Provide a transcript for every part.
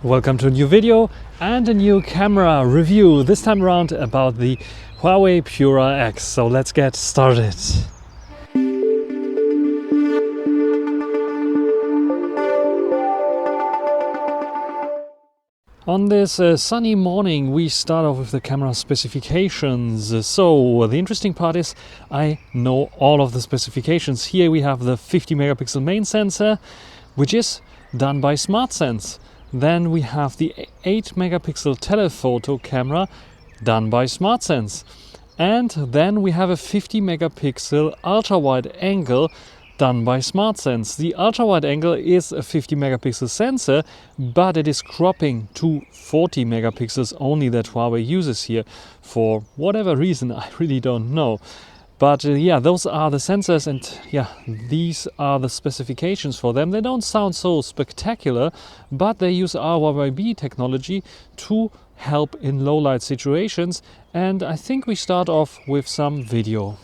Welcome to a new video and a new camera review, this time around about the Huawei Pura X. So let's get started. On this sunny morning we start off with the camera specifications. So the interesting part is I know all of the specifications. Here we have the 50 megapixel main sensor, which is done by SmartSense. Then we have the 8 megapixel telephoto camera done by SmartSense. And then we have a 50 megapixel ultra wide angle done by SmartSense. The ultra wide angle is a 50 megapixel sensor, but it is cropping to 40 megapixels only that Huawei uses here for whatever reason, I really don't know. But yeah, those are the sensors, and yeah, these are the specifications for them. They don't sound so spectacular, but they use our Huawei technology to help in low light situations. And I think we start off with some video.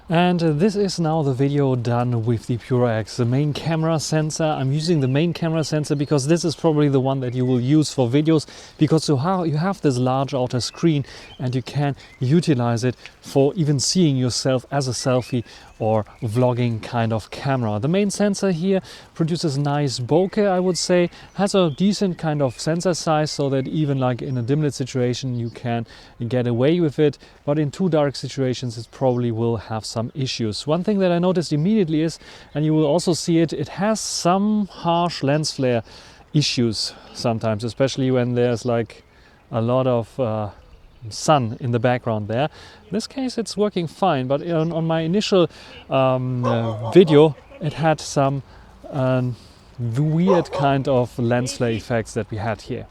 And this is now the video done with the Pura X, the main camera sensor. I'm using the main camera sensor because this is probably the one that you will use for videos, because you have this large outer screen and you can utilize it for even seeing yourself as a selfie or vlogging kind of camera. The main sensor here produces nice bokeh, I would say, has a decent kind of sensor size so that even like in a dim lit situation you can get away with it, but in too dark situations it probably will have some issues. One thing that I noticed immediately is, and you will also see it, it has some harsh lens flare issues sometimes, especially when there's like a lot of sun in the background there. In this case it's working fine, but on my initial video it had some weird kind of lens flare effects that we had here.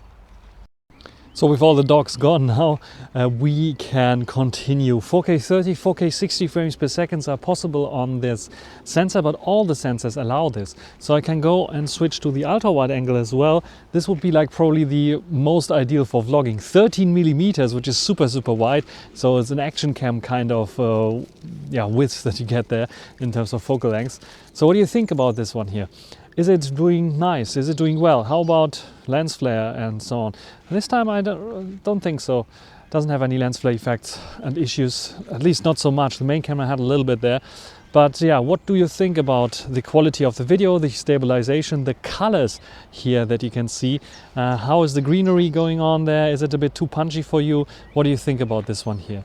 So with all the dogs gone now, we can continue. 4K 30, 4K 60 frames per second are possible on this sensor, but all the sensors allow this. So I can go and switch to the ultra wide angle as well. This would be like probably the most ideal for vlogging. 13 millimeters, which is super wide. So it's an action cam kind of width that you get there in terms of focal length. So what do you think about this one here? Is it doing nice? Is it doing well? How about lens flare and so on? This time I don't think so. Doesn't have any lens flare effects and issues, at least not so much. The main camera had a little bit there. But yeah, what do you think about the quality of the video, the stabilization, the colors here that you can see? How is the greenery going on there? Is it a bit too punchy for you? What do you think about this one here?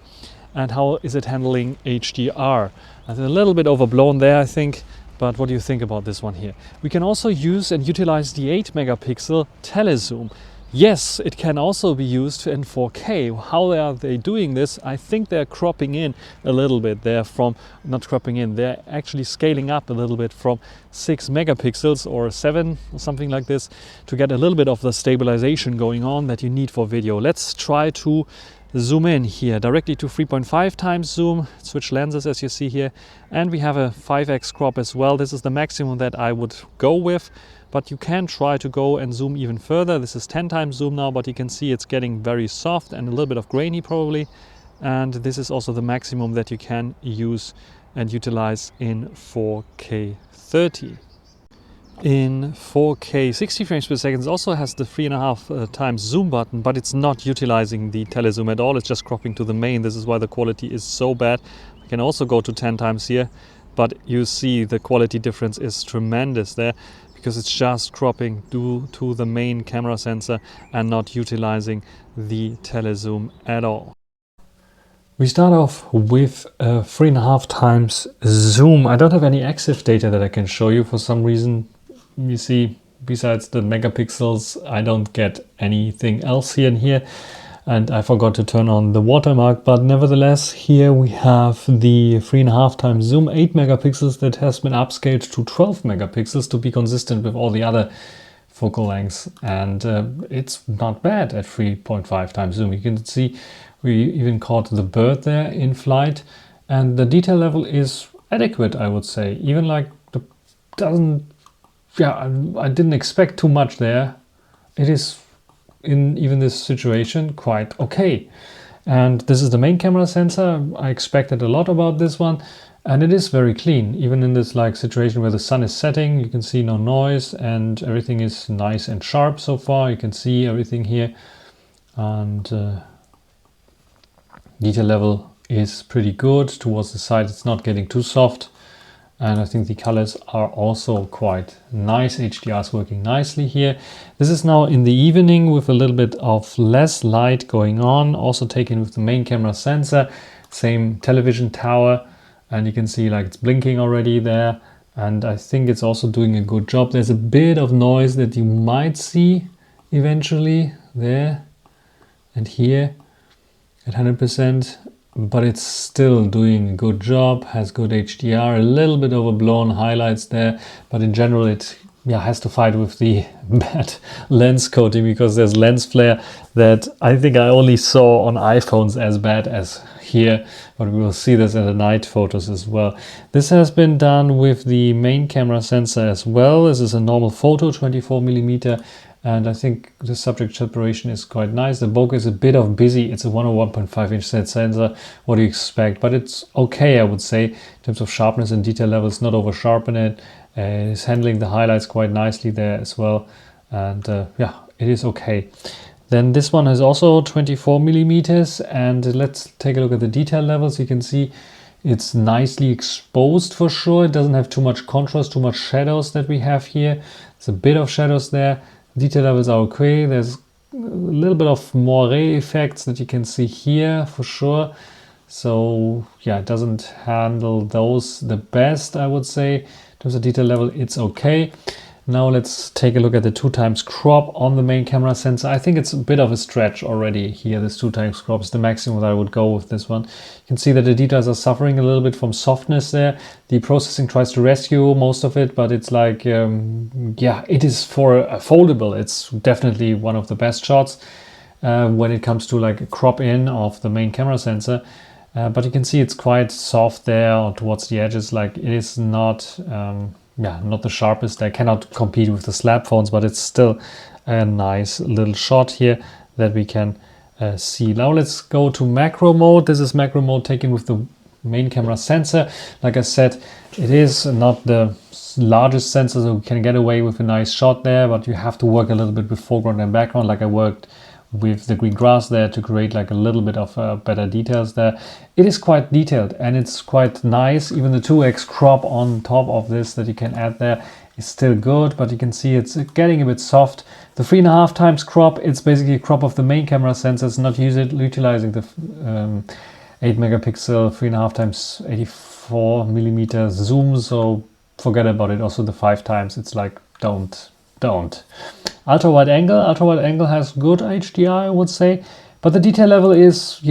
And how is it handling HDR? It's a little bit overblown there, I think. But what do you think about this one here? We can also use and utilize the 8 megapixel telezoom. Yes, it can also be used in 4K. How are they doing this? I think they're cropping in a little bit. They're actually scaling up a little bit from 6 megapixels or 7 or something like this to get a little bit of the stabilization going on that you need for video. Let's try to zoom in here directly to 3.5 times zoom, switch lenses as you see here, and we have a 5x crop as well. This is the maximum that I would go with, but you can try to go and zoom even further. This is 10 times zoom now, but you can see it's getting very soft and a little bit of grainy probably, and this is also the maximum that you can use and utilize in 4K 30. In 4K 60 frames per second also has the 3.5 times zoom button, but it's not utilizing the telezoom at all. It's just cropping to the main. This is why the quality is so bad. I can also go to 10 times here, but you see the quality difference is tremendous there because it's just cropping to the main camera sensor and not utilizing the telezoom at all. We start off with 3.5 times zoom. I don't have any EXIF data that I can show you for some reason. You see, besides the megapixels, I don't get anything else here and here. And I forgot to turn on the watermark, but nevertheless, here we have the 3.5 times zoom, 8 megapixels that has been upscaled to 12 megapixels to be consistent with all the other focal lengths. And it's not bad at 3.5 times zoom. You can see we even caught the bird there in flight, and the detail level is adequate, I would say. Even like I didn't expect too much there. It is in even this situation quite okay. And this is the main camera sensor. I expected a lot about this one, and it is very clean. Even in this like situation where the sun is setting, you can see no noise and everything is nice and sharp so far. You can see everything here, and detail level is pretty good. Towards the side, it's not getting too soft. And I think the colors are also quite nice. HDR is working nicely here. This is now in the evening with a little bit of less light going on. Also taken with the main camera sensor, same television tower. And you can see like it's blinking already there. And I think it's also doing a good job. There's a bit of noise that you might see eventually there and here at 100%. But it's still doing a good job, has good HDR, a little bit overblown highlights there, but in general it has to fight with the bad lens coating, because there's lens flare that I think I only saw on iPhones as bad as here, but we will see this in the night photos as well. This has been done with the main camera sensor as well. This is a normal photo, 24mm. And I think the subject separation is quite nice. The bokeh is a bit of busy. It's a 101.5 inch sensor. What do you expect? But it's okay, I would say, in terms of sharpness and detail levels, not over sharpen it. It's handling the highlights quite nicely there as well. And yeah, it is okay. Then this one is also 24mm. And let's take a look at the detail levels. You can see it's nicely exposed for sure. It doesn't have too much contrast, too much shadows that we have here. There's a bit of shadows there. Detail levels are okay. There's a little bit of moire effects that you can see here for sure. So yeah, it doesn't handle those the best, I would say. In terms of detail level, it's okay. Now let's take a look at the 2x crop on the main camera sensor. I think it's a bit of a stretch already here. This 2x crop is the maximum that I would go with this one. You can see that the details are suffering a little bit from softness there. The processing tries to rescue most of it, but it's like, yeah, it is for a foldable. It's definitely one of the best shots when it comes to like a crop in of the main camera sensor. But you can see it's quite soft there towards the edges. Like it is not... not the sharpest. I cannot compete with the slab phones, but it's still a nice little shot here that we can see. Now let's go to macro mode. This is macro mode taken with the main camera sensor. Like I said, it is not the largest sensor, so we can get away with a nice shot there, but you have to work a little bit with foreground and background, like I worked with the green grass there to create like a little bit of better details there. It is quite detailed and it's quite nice. Even the 2x crop on top of this that you can add there is still good, but you can see it's getting a bit soft. The 3.5x crop, it's basically a crop of the main camera sensor. It's not utilizing the 8 megapixel 3.5x 84mm zoom, so forget about it. Also the 5x, it's like don't. Ultra wide angle has good HDR, I would say, but the detail level is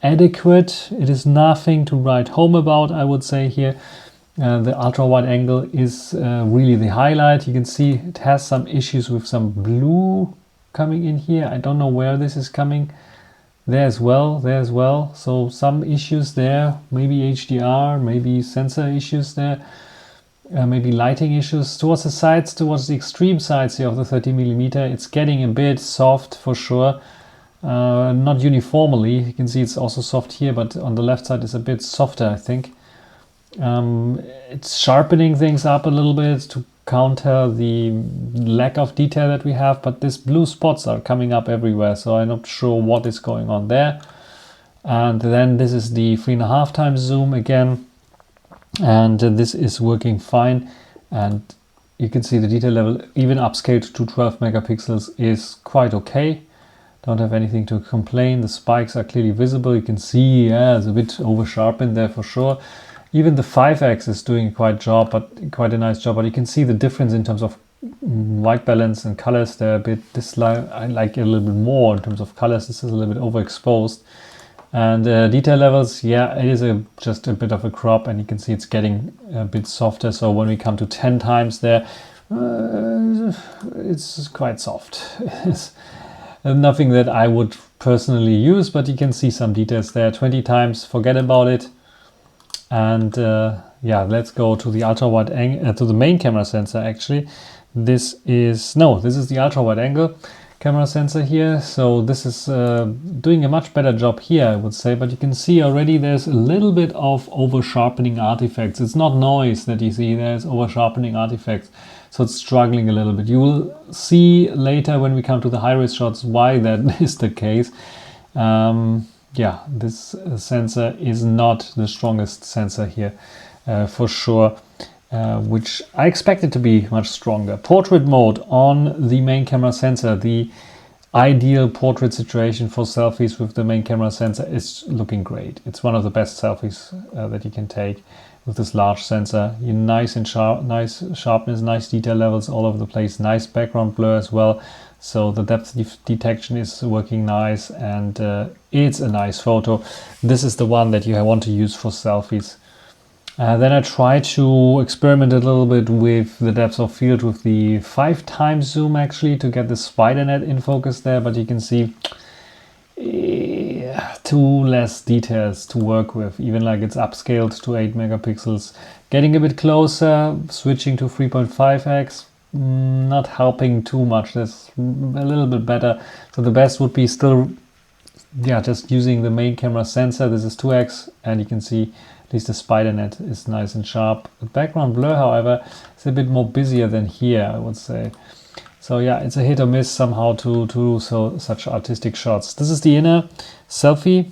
adequate. It is nothing to write home about, I would say here. The ultra wide angle is really the highlight. You can see it has some issues with some blue coming in here. I don't know where this is coming. There as well. So some issues there, maybe HDR, maybe sensor issues there. Maybe lighting issues towards the sides, towards the extreme sides here of the 30mm. It's getting a bit soft for sure, not uniformly. You can see it's also soft here, but on the left side it's a bit softer, I think. It's sharpening things up a little bit to counter the lack of detail that we have, but these blue spots are coming up everywhere, so I'm not sure what is going on there. And then this is the 3.5x zoom again. And this is working fine, and you can see the detail level even upscaled to 12 megapixels is quite okay. Don't have anything to complain. The spikes are clearly visible. You can see it's a bit over sharpened there for sure. Even the 5x is doing quite a nice job, but you can see the difference in terms of white balance and colors. They're a bit, I like it a little bit more in terms of colors. This is a little bit overexposed. And detail levels, it is just a bit of a crop, and you can see it's getting a bit softer. So when we come to 10 times there, it's quite soft. It's nothing that I would personally use, but you can see some details there. 20 times, forget about it. And let's go to the ultra wide angle, to the main camera sensor actually. This is the ultra wide angle. camera sensor here. So this is doing a much better job here, I would say. But you can see already there's a little bit of over sharpening artifacts. It's not noise that you see, there's over sharpening artifacts. So it's struggling a little bit. You will see later when we come to the high-res shots why that is the case. Yeah, this sensor is not the strongest sensor here for sure, which I expect it to be much stronger. Portrait mode on the main camera sensor, the ideal portrait situation for selfies with the main camera sensor, is looking great. It's one of the best selfies that you can take with this large sensor. Nice and sharp, nice sharpness, nice detail levels all over the place, nice background blur as well. So the depth detection is working nice, and it's a nice photo. This is the one that you want to use for selfies. Then I try to experiment a little bit with the depth of field with the 5x zoom actually to get the spider net in focus there, but you can see two less details to work with, even like it's upscaled to 8 megapixels. Getting a bit closer, switching to 3.5x, not helping too much. That's a little bit better. So the best would be still, yeah, just using the main camera sensor. This is 2x, and you can see at least the spider net is nice and sharp. The background blur, however, is a bit more busier than here, I would say. So yeah, it's a hit or miss somehow to do such artistic shots. This is the inner selfie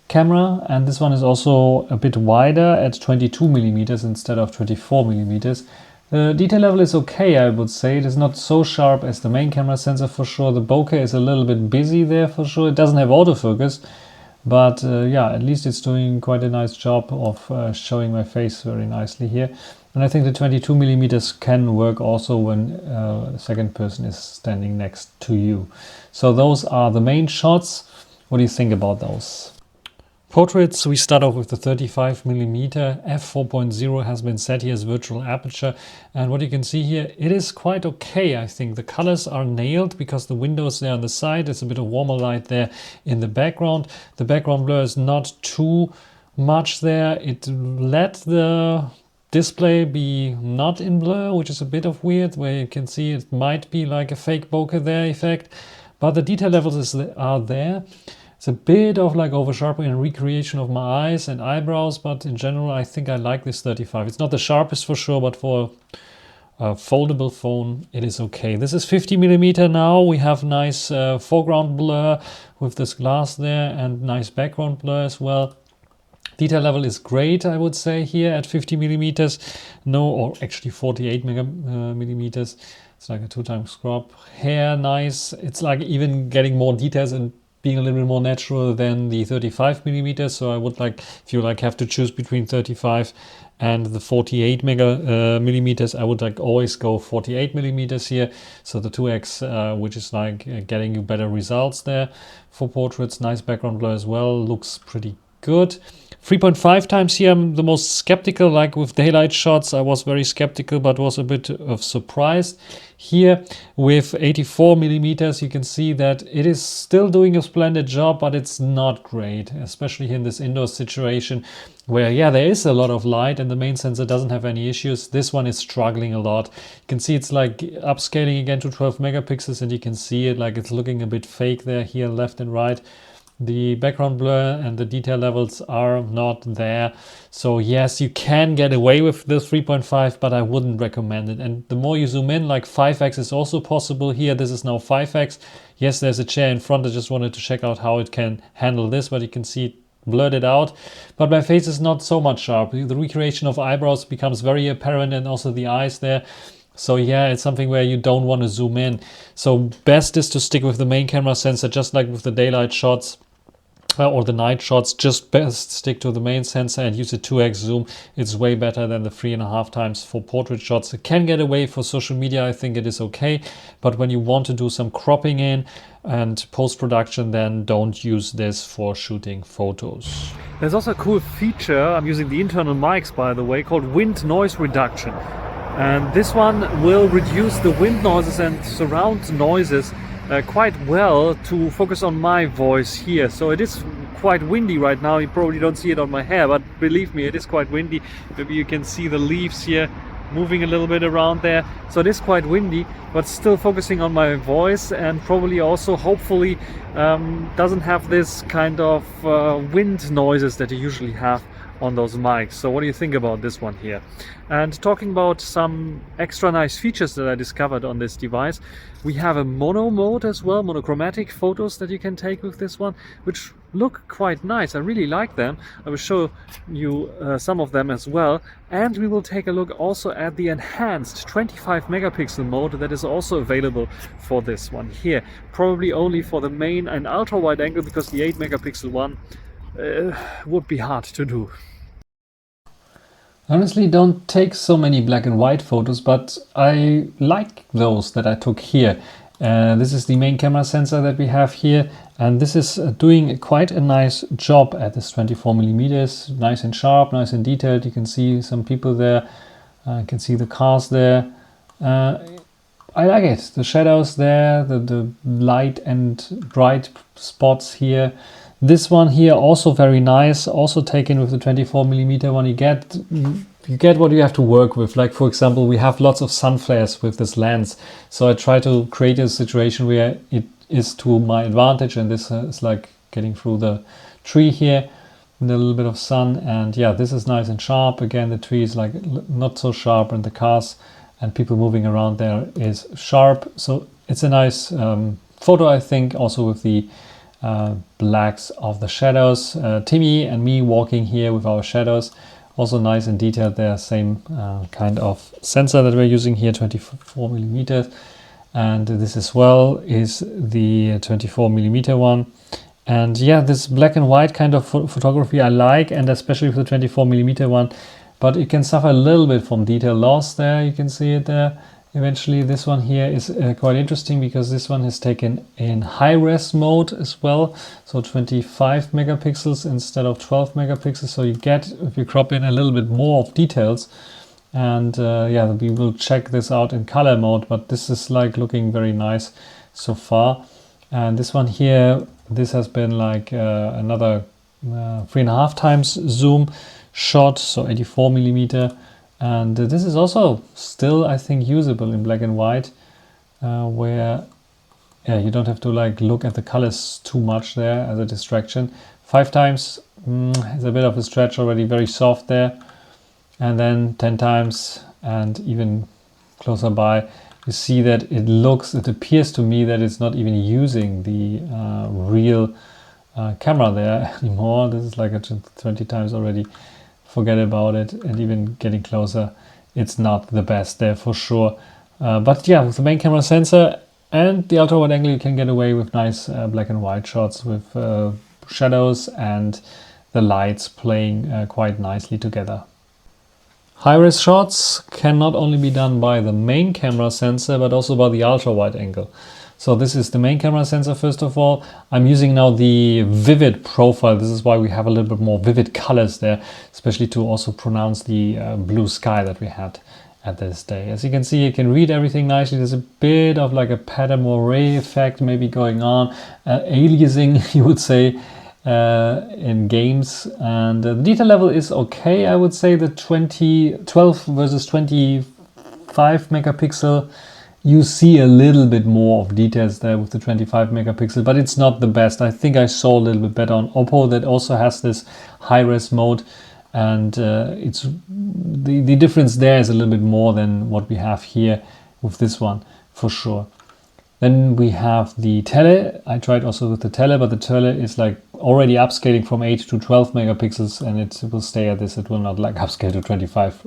camera, and this one is also a bit wider at 22 millimeters instead of 24 millimeters. The detail level is okay, I would say. It is not so sharp as the main camera sensor for sure. The bokeh is a little bit busy there for sure. It doesn't have autofocus, but yeah, at least it's doing quite a nice job of showing my face very nicely here. And I think the 22 millimeters can work also when a second person is standing next to you. So those are the main shots. What do you think about those? Portraits, we start off with the 35mm. f4.0 has been set here as virtual aperture, and what you can see here, it is quite okay. I think the colors are nailed because the windows there on the side, there's a bit of warmer light there in the background. The background blur is not too much there. It let the display be not in blur, which is a bit of weird, where you can see it might be like a fake bokeh there effect, but the detail levels are there. It's a bit of like over sharpening and recreation of my eyes and eyebrows, but in general I think I like this 35. It's not the sharpest for sure, but for a foldable phone it is okay. This is 50mm now. We have nice foreground blur with this glass there and nice background blur as well. Detail level is great, I would say, here at 50mm. No, or actually 48 millimeters. It's like a 2x crop. Hair, nice. It's like even getting more details and being a little bit more natural than the 35mm. So I would like, if you like have to choose between 35 and the 48 millimeters, I would like always go 48 millimeters here. So the 2x, which is like getting you better results there for portraits. Nice background blur as well, looks pretty good. 3.5x here, I'm the most skeptical. Like with daylight shots, I was very skeptical, but was a bit of surprised. Here with 84 millimeters, you can see that it is still doing a splendid job, but it's not great, especially in this indoor situation where, yeah, there is a lot of light and the main sensor doesn't have any issues. This one is struggling a lot. You can see it's like upscaling again to 12 megapixels, and you can see it like it's looking a bit fake there, here left and right. The background blur and the detail levels are not there. So yes, you can get away with the 3.5, but I wouldn't recommend it. And the more you zoom in, like 5x is also possible here. This is now 5x. Yes, there's a chair in front. I just wanted to check out how it can handle this, but you can see it blurred it out. But my face is not so much sharp. The recreation of eyebrows becomes very apparent, and also the eyes there. So yeah, it's something where you don't want to zoom in. So best is to stick with the main camera sensor, just like with the daylight shots or the night shots. Just best stick to the main sensor and use a 2x zoom. It's way better than the 3.5 times for portrait shots. It can get away for social media. I think it is okay. But when you want to do some cropping in and post-production, then don't use this for shooting photos. There's also a cool feature, I'm using the internal mics by the way, called wind noise reduction. And this one will reduce the wind noises and surround noises quite well to focus on my voice here. So it is quite windy right now. You probably don't see it on my hair, but believe me, it is quite windy. Maybe you can see the leaves here moving a little bit around there. So it is quite windy, but still focusing on my voice, and probably also hopefully doesn't have this kind of wind noises that you usually have on those mics. So what do you think about this one here? And talking about some extra nice features that I discovered on this device, we have a mono mode as well, monochromatic photos that you can take with this one, which look quite nice. I really like them. I will show you some of them as well. And we will take a look also at the enhanced 25 megapixel mode that is also available for this one here. Probably only for the main and ultra wide angle, because the 8 megapixel one would be hard to do. I honestly don't take so many black and white photos, but I like those that I took here. This is the main camera sensor that we have here, and this is doing quite a nice job at this 24 millimeters, nice and sharp, nice and detailed. You can see some people there, you can see the cars there. I like it, the shadows there, the light and bright spots here. This one here also very nice, also taken with the 24 millimeter one. You get what you have to work with. Like for example, we have lots of sun flares with this lens, so I try to create a situation where it is to my advantage, and this is like getting through the tree here with a little bit of sun. And yeah, this is nice and sharp. Again, the tree is like not so sharp, and the cars and people moving around there is sharp. So it's a nice photo, I think, also with the blacks of the shadows. Timmy and me walking here with our shadows, also nice and detailed there. Same kind of sensor that we're using here, 24 millimeters, and this as well is the 24 millimeter one. And yeah, this black and white kind of photography I like, and especially with the 24 millimeter one, but it can suffer a little bit from detail loss there. You can see it there. Eventually, this one here is quite interesting, because this one is taken in high-res mode as well, so 25 megapixels instead of 12 megapixels. So you get, if you crop in, a little bit more of details. And yeah, we will check this out in color mode, but this is like looking very nice so far. And this one here, this has been like another 3.5 times zoom shot, so 84 millimeter. And this is also still, I think, usable in black and white, where yeah, you don't have to like look at the colors too much there as a distraction. 5 times is a bit of a stretch already, very soft there. And then 10 times and even closer by, you see that it appears to me that it's not even using the real camera there anymore. This is like 20 times already. Forget about it. And even getting closer, it's not the best there for sure. But yeah, with the main camera sensor and the ultra wide angle, you can get away with nice black and white shots with shadows and the lights playing quite nicely together. High-res shots can not only be done by the main camera sensor, but also by the ultra wide angle. So this is the main camera sensor. First of all, I'm using now the vivid profile. This is why we have a little bit more vivid colors there, especially to also pronounce the blue sky that we had at this day. As you can see, you can read everything nicely. There's a bit of like a Padam array effect maybe going on, aliasing, you would say, in games. And the detail level is okay. I would say the 12 versus 25 megapixel, you see a little bit more of details there with the 25 megapixel, but it's not the best. I think I saw a little bit better on Oppo that also has this high-res mode, and it's the difference there is a little bit more than what we have here with this one for sure. Then we have the tele. I tried also with the tele, but the tele is like already upscaling from 8 to 12 megapixels, and it will stay at this. It will not like upscale to 25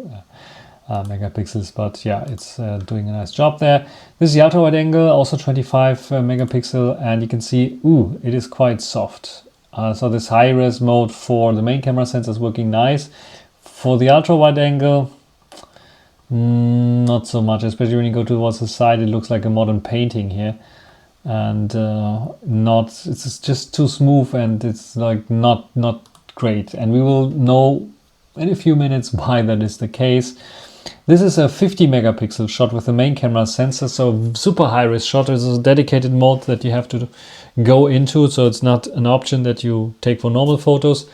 megapixels, but yeah, it's doing a nice job there. This is the ultra wide angle, also 25 megapixel, and you can see, ooh, it is quite soft. So this high res mode for the main camera sensor is working nice. For the ultra wide angle, not so much, especially when you go towards the side. It looks like a modern painting here, and it's just too smooth, and it's like not great. And we will know in a few minutes why that is the case. This is a 50 megapixel shot with the main camera sensor, so super high res shot. This is a dedicated mode that you have to go into, so it's not an option that you take for normal photos.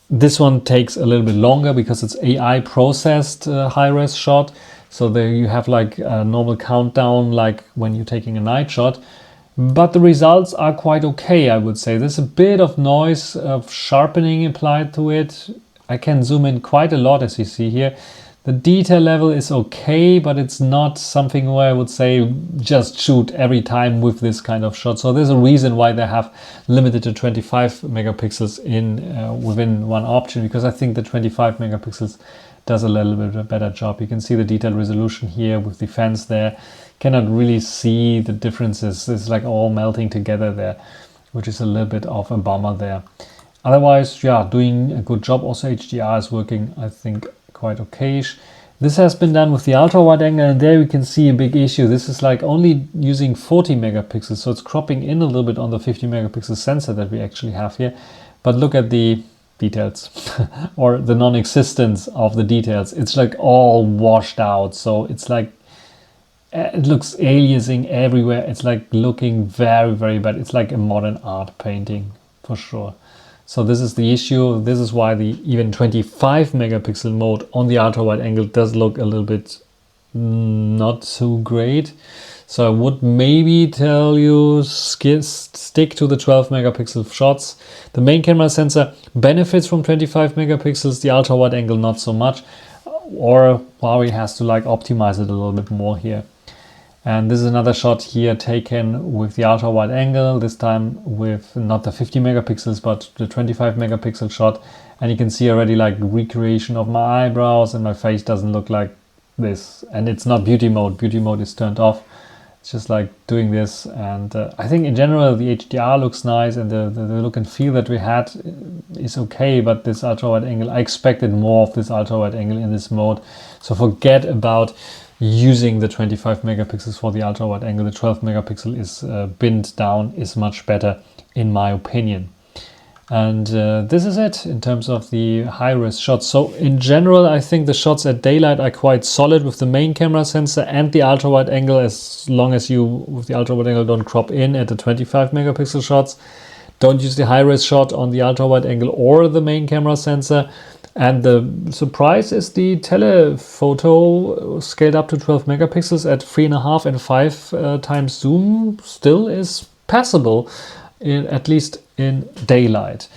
This one takes a little bit longer because it's AI processed high-res shot. So there you have like a normal countdown, like when you're taking a night shot. But the results are quite okay, I would say. There's a bit of noise of sharpening applied to it. I can zoom in quite a lot, as you see here. The detail level is okay, but it's not something where I would say just shoot every time with this kind of shot. So there's a reason why they have limited to 25 megapixels in within one option, because I think the 25 megapixels does a little bit of a better job. You can see the detail resolution here with the fence there. Cannot really see the differences. It's like all melting together there, which is a little bit of a bummer there. Otherwise, yeah, doing a good job. Also HDR is working, I think, quite okayish. This has been done with the ultra wide angle, and there we can see a big issue. This is like only using 40 megapixels, so it's cropping in a little bit on the 50 megapixel sensor that we actually have here. But look at the details or the non-existence of the details. It's like all washed out, so it's like it looks aliasing everywhere. It's like looking very, very bad. It's like a modern art painting for sure. So this is the issue. This is why the even 25 megapixel mode on the ultra wide angle does look a little bit not so great. So I would maybe tell you stick to the 12 megapixel shots. The main camera sensor benefits from 25 megapixels, the ultra wide angle not so much, or Huawei has to like optimize it a little bit more here. And this is another shot here taken with the ultra wide angle, this time with not the 50 megapixels, but the 25 megapixel shot. And you can see already like recreation of my eyebrows, and my face doesn't look like this. And it's not beauty mode. Beauty mode is turned off. It's just like doing this. And I think in general, the HDR looks nice, and the look and feel that we had is okay. But this ultra wide angle, I expected more of this ultra wide angle in this mode. So forget about using the 25 megapixels for the ultra wide angle. The 12 megapixel is binned down, is much better in my opinion. And this is it in terms of the high-res shots. So in general, I think the shots at daylight are quite solid with the main camera sensor and the ultra wide angle, as long as you with the ultra wide angle don't crop in at the 25 megapixel shots. Don't use the high-res shot on the ultra wide angle or the main camera sensor. And the surprise is the telephoto scaled up to 12 megapixels at 3.5 and 5 times zoom still is passable, at least in daylight.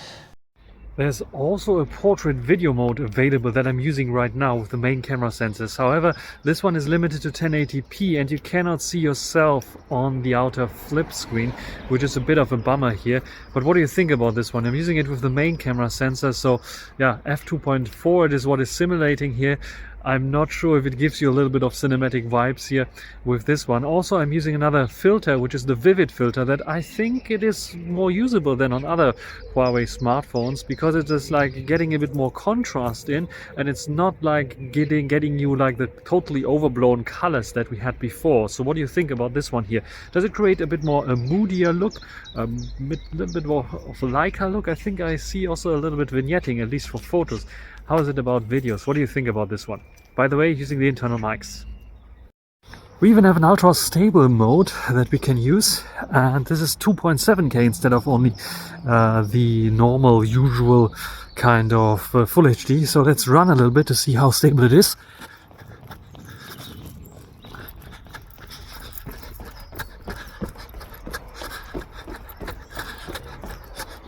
There's also a portrait video mode available that I'm using right now with the main camera sensors. However, this one is limited to 1080p and you cannot see yourself on the outer flip screen, which is a bit of a bummer here. But what do you think about this one? I'm using it with the main camera sensor, so yeah, f2.4 it is what is simulating here. I'm not sure if it gives you a little bit of cinematic vibes here with this one. Also, I'm using another filter, which is the Vivid filter, that I think it is more usable than on other Huawei smartphones, because it is like getting a bit more contrast in, and it's not like getting you like the totally overblown colors that we had before. So what do you think about this one here? Does it create a bit more a moodier look, a little bit more of a Leica look? I think I see also a little bit vignetting, at least for photos. How is it about videos? What do you think about this one? By the way, using the internal mics. We even have an ultra stable mode that we can use, and this is 2.7K instead of only the normal usual kind of full HD. So let's run a little bit to see how stable it is.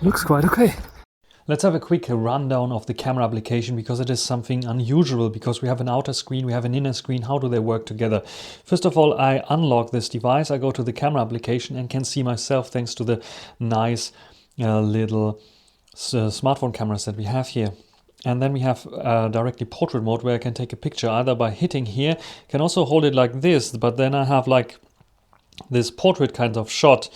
Looks quite okay. Let's have a quick rundown of the camera application, because it is something unusual, because we have an outer screen, we have an inner screen. How do they work together? First of all, I unlock this device, I go to the camera application and can see myself thanks to the nice little smartphone cameras that we have here. And then we have directly portrait mode, where I can take a picture either by hitting here, can also hold it like this, but then I have like this portrait kind of shot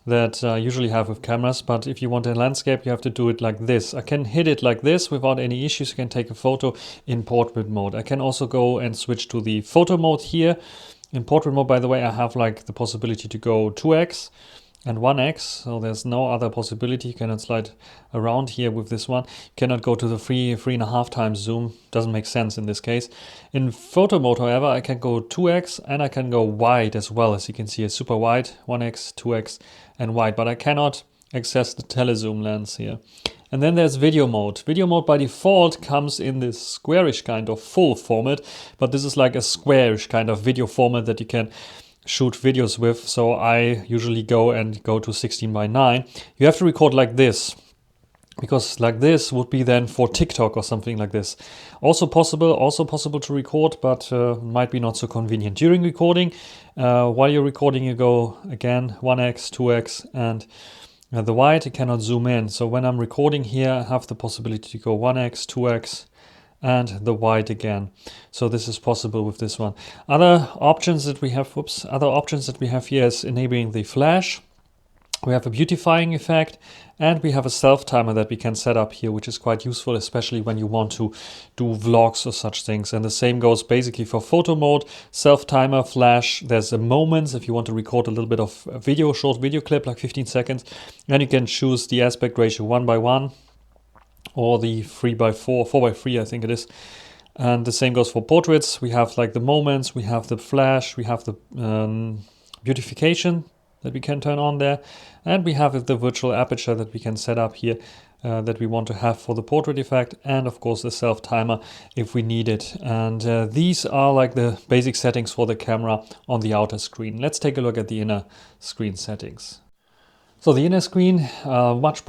that I usually have with cameras. But if you want a landscape, you have to do it like this. I can hit it like this without any issues. You can take a photo in portrait mode. I can also go and switch to the photo mode here. In portrait mode, by the way, I have like the possibility to go 2x and 1x, so there's no other possibility. You cannot slide around here with this one. You cannot go to the 3.5 times zoom. Doesn't make sense in this case. In photo mode, however, I can go 2x and I can go wide as well. As you can see, it's super wide, 1x, 2x and wide, but I cannot access the telezoom lens here. And then there's video mode. Video mode by default comes in this squarish kind of full format, but this is like a squarish kind of video format that you can shoot videos with. So I usually go to 16:9. You have to record like this, because like this would be then for TikTok or something like this. Also possible to record, but might be not so convenient. During recording, while you're recording, you go again 1x, 2x, and the wide, you cannot zoom in. So when I'm recording here, I have the possibility to go 1x, 2x, and the wide again. So this is possible with this one. Other options that we have here is enabling the flash. We have a beautifying effect, and we have a self timer that we can set up here, which is quite useful, especially when you want to do vlogs or such things. And the same goes basically for photo mode, self timer, flash. There's a moments if you want to record a little bit of a video, short video clip, like 15 seconds. And you can choose the aspect ratio 1:1 or the 3:4, 4:3, I think it is. And the same goes for portraits. We have like the moments, we have the flash, we have the beautification that we can turn on there, and we have the virtual aperture that we can set up here that we want to have for the portrait effect, and of course the self timer if we need it. And these are like the basic settings for the camera on the outer screen. Let's take a look at the inner screen settings. So the inner screen, much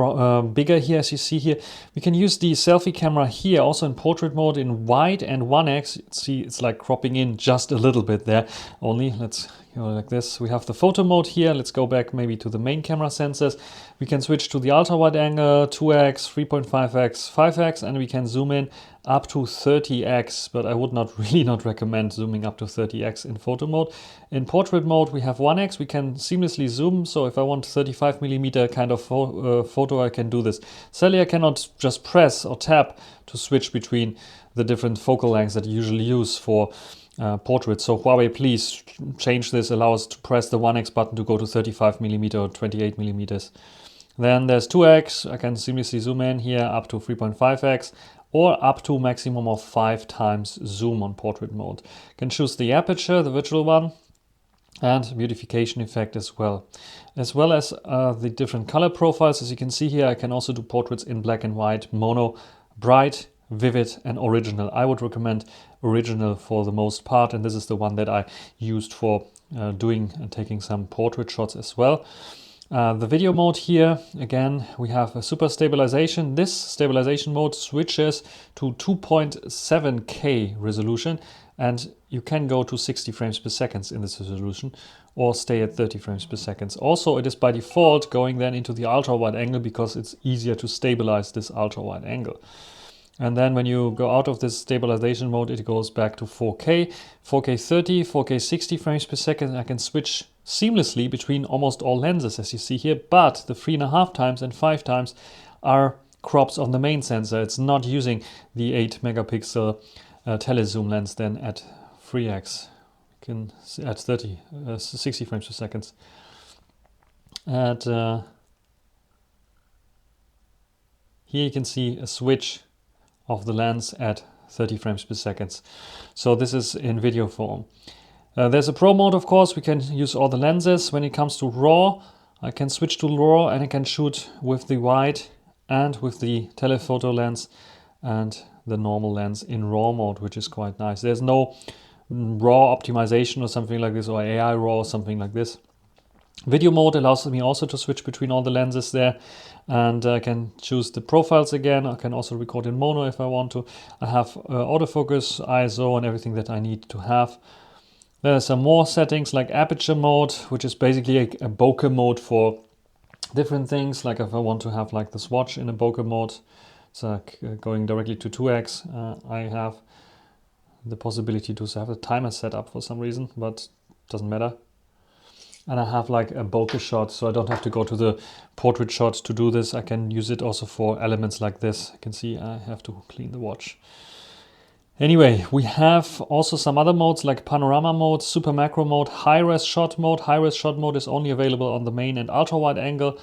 bigger here, as you see here. We can use the selfie camera here also in portrait mode in wide and 1x. See, it's like cropping in just a little bit there only. Let's go like this. We have the photo mode here. Let's go back maybe to the main camera sensors. We can switch to the ultra wide angle, 2x, 3.5x, 5x, and we can zoom in up to 30x, but I would really not recommend zooming up to 30x in photo mode. In portrait mode, we have 1x. We can seamlessly zoom. So if I want 35mm kind of photo, I can do this. Sadly, I cannot just press or tap to switch between the different focal lengths that you usually use for portrait. So Huawei, please change this. Allow us to press the 1x button to go to 35mm or 28mm. Then there's 2x. I can seamlessly zoom in here up to 3.5x. or up to maximum of 5 times zoom on portrait mode. You can choose the aperture, the virtual one, and beautification effect as well as the different color profiles. As you can see here, I can also do portraits in black and white, mono, bright, vivid, and original. I would recommend original for the most part, and this is the one that I used for doing and taking some portrait shots as well. The video mode here, again, we have a super stabilization. This stabilization mode switches to 2.7K resolution, and you can go to 60 frames per second in this resolution or stay at 30 frames per second. Also, it is by default going then into the ultra wide angle because it's easier to stabilize this ultra wide angle. And then when you go out of this stabilization mode, it goes back to 4K, 4K 30, 4K 60 frames per second. I can switch seamlessly between almost all lenses, as you see here, but the 3.5 times and 5 times are crops on the main sensor. It's not using the 8 megapixel telezoom lens then at 3x. You can see at 60 frames per second. And here you can see a switch of the lens at 30 frames per second. So this is in video form. There's a pro mode, of course. We can use all the lenses. When it comes to RAW, I can switch to RAW and I can shoot with the wide and with the telephoto lens and the normal lens in RAW mode, which is quite nice. There's no RAW optimization or something like this, or AI RAW or something like this. Video mode allows me also to switch between all the lenses there, and I can choose the profiles again. I can also record in mono if I want to. I have autofocus, ISO, and everything that I need to have. There are some more settings like aperture mode, which is basically a bokeh mode for different things. Like if I want to have like the swatch in a bokeh mode, so like going directly to 2x, I have the possibility to have a timer set up for some reason, but doesn't matter. And I have like a bokeh shot, so I don't have to go to the portrait shot to do this. I can use it also for elements like this. You can see I have to clean the watch. Anyway, we have also some other modes like panorama mode, super macro mode, high-res shot mode. High-res shot mode is only available on the main and ultra-wide angle.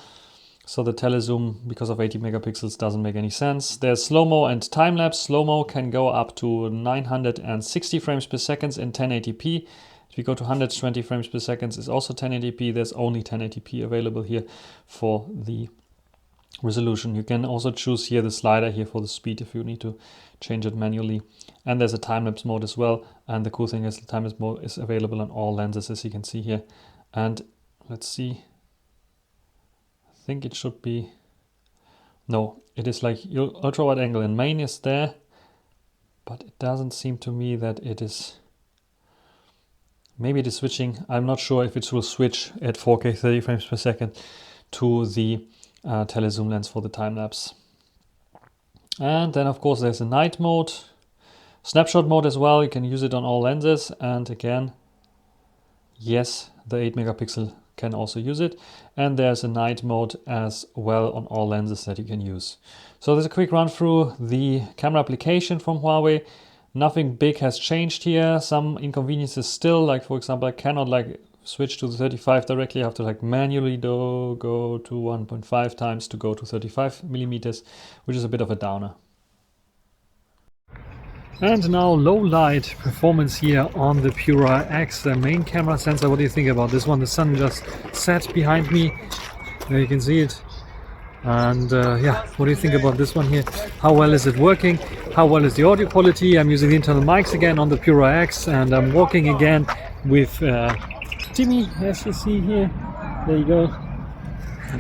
So the telezoom, because of 80 megapixels, doesn't make any sense. There's slow-mo and time-lapse. Slow-mo can go up to 960 frames per second in 1080p. If you go to 120 frames per second, it's also 1080p. There's only 1080p available here for the resolution. You can also choose here the slider here for the speed if you need to change it manually. And there's a time-lapse mode as well. And the cool thing is the time-lapse mode is available on all lenses, as you can see here. And let's see. I think it should be... No, it is like your ultra wide angle in main is there, but it doesn't seem to me that it is. Maybe it is switching. I'm not sure if it will switch at 4K 30 frames per second to the telezoom lens for the time lapse. And then of course there's a night mode, snapshot mode as well. You can use it on all lenses, and again, yes, the 8 megapixel can also use it, and there's a night mode as well on all lenses that you can use. So there's a quick run through the camera application from Huawei. Nothing big has changed here. Some inconveniences still, like for example, I cannot like switch to the 35 directly. I have to like manually go to 1.5 times to go to 35 millimeters, which is a bit of a downer. And now low light performance here on the Pura X, the main camera sensor. What do you think about this one? The sun just set behind me. There you can see it. And yeah, what do you think about this one here? How well is it working? How well is the audio quality? I'm using the internal mics again on the Pura X, and I'm walking again with Timmy, as you see here. There you go.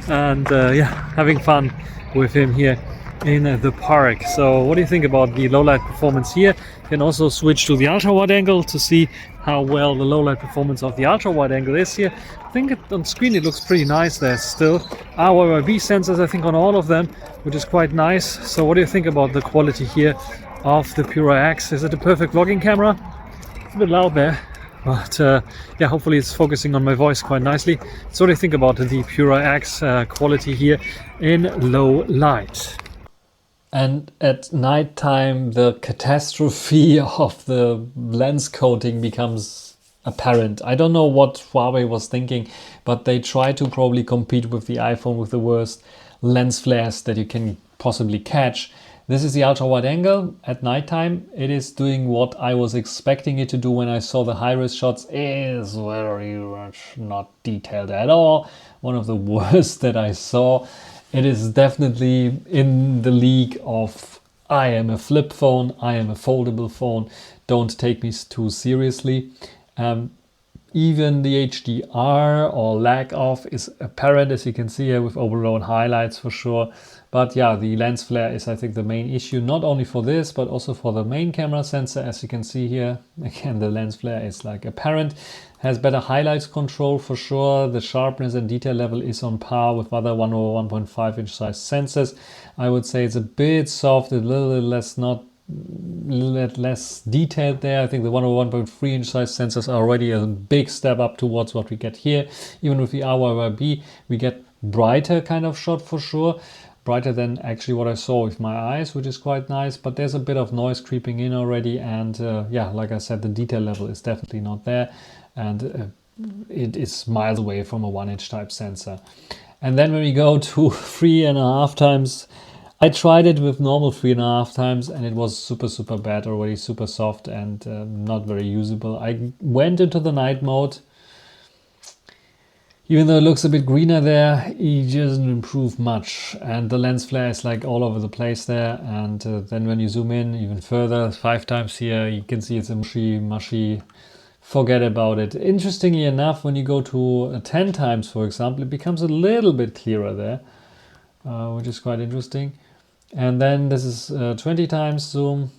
And yeah, having fun with him here in the park. So what do you think about the low light performance here? You can also switch to the ultra wide angle to see how well the low light performance of the ultra wide angle is here. I think on screen it looks pretty nice. There's still Huawei sensors, I think, on all of them, which is quite nice. So what do you think about the quality here of the Pura X? Is it a perfect vlogging camera? It's a bit loud there, but yeah, hopefully it's focusing on my voice quite nicely. So what do you think about the Pura X quality here in low light? And at night time, the catastrophe of the lens coating becomes apparent. I don't know what Huawei was thinking, but they try to probably compete with the iPhone with the worst lens flares that you can possibly catch. This is the ultra wide angle at nighttime. It is doing what I was expecting it to do when I saw the high-res shots. It is very much not detailed at all. One of the worst that I saw. It is definitely in the league of I am a flip phone, I am a foldable phone, don't take me too seriously. Even the HDR or lack of is apparent, as you can see here, with overload highlights for sure. But yeah, the lens flare is, I think, the main issue, not only for this, but also for the main camera sensor. As you can see here, again, the lens flare is like apparent. Has better highlights control for sure. The sharpness and detail level is on par with other 1/1.5 inch size sensors. I would say it's a bit soft, a little less less detailed there. I think the 1/1.3 inch size sensors are already a big step up towards what we get here. Even with the Huawei, we get brighter kind of shot for sure. Brighter than actually what I saw with my eyes, which is quite nice, but there's a bit of noise creeping in already, and yeah, like I said, the detail level is definitely not there, and it is miles away from a 1 inch type sensor. And then when we go to 3.5 times, I tried it with normal 3.5 times, and it was super bad already, super soft and not very usable. I went into the night mode. Even though it looks a bit greener there, it doesn't improve much, and the lens flare is like all over the place there. And then when you zoom in even further, 5 times here, you can see it's a mushy, forget about it. Interestingly enough, when you go to 10 times, for example, it becomes a little bit clearer there, which is quite interesting. And then this is 20 times zoom,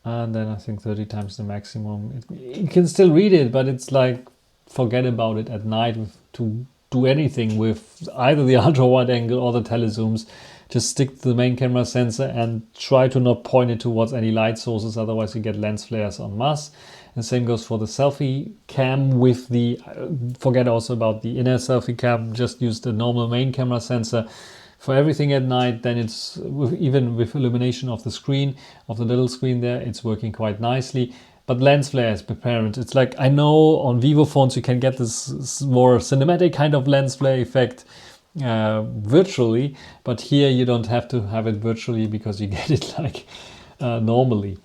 and then I think 30 times the maximum. You can still read it, but it's like, forget about it at night to do anything with either the ultra wide angle or the telezooms. Just stick to the main camera sensor and try to not point it towards any light sources, otherwise you get lens flares en masse. And same goes for the selfie cam with the, forget also about the inner selfie cam, just use the normal main camera sensor for everything at night. Then it's, even with illumination of the screen, of the little screen there, it's working quite nicely. But lens flare is apparent. It's like, I know on Vivo phones you can get this more cinematic kind of lens flare effect virtually, but here you don't have to have it virtually because you get it like normally.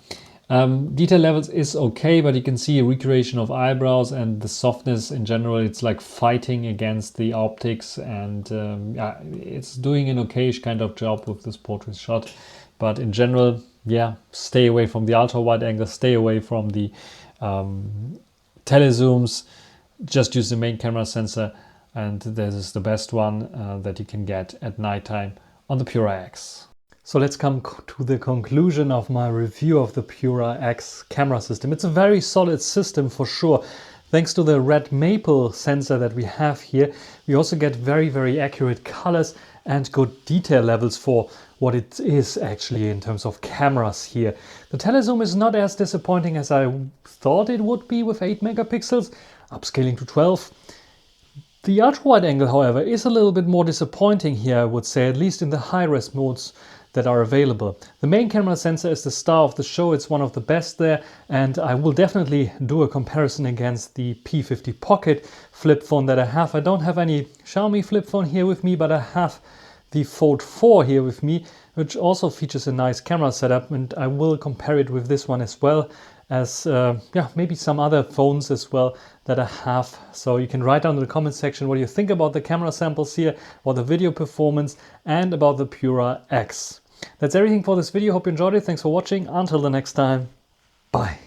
Detail levels is okay, but you can see a recreation of eyebrows, and the softness in general, it's like fighting against the optics, and yeah, it's doing an okayish kind of job with this portrait shot. But in general, yeah, stay away from the ultra wide angle, stay away from the telezooms, just use the main camera sensor, and this is the best one that you can get at nighttime on the Pura X. So let's come to the conclusion of my review of the Pura X camera system. It's a very solid system for sure. Thanks to the red maple sensor that we have here, we also get very, very accurate colors and good detail levels for what it is actually in terms of cameras here. The telezoom is not as disappointing as I thought it would be with 8 megapixels, upscaling to 12. The ultra-wide angle, however, is a little bit more disappointing here, I would say, at least in the high-res modes that are available. The main camera sensor is the star of the show, it's one of the best there, and I will definitely do a comparison against the P50 Pocket flip phone that I have. I don't have any Xiaomi flip phone here with me, but I have the Fold 4 here with me, which also features a nice camera setup, and I will compare it with this one as well as yeah, maybe some other phones as well that I have. So you can write down in the comment section what you think about the camera samples here, about the video performance, and about the Pura X. That's everything for this video. Hope you enjoyed it. Thanks for watching. Until the next time. Bye.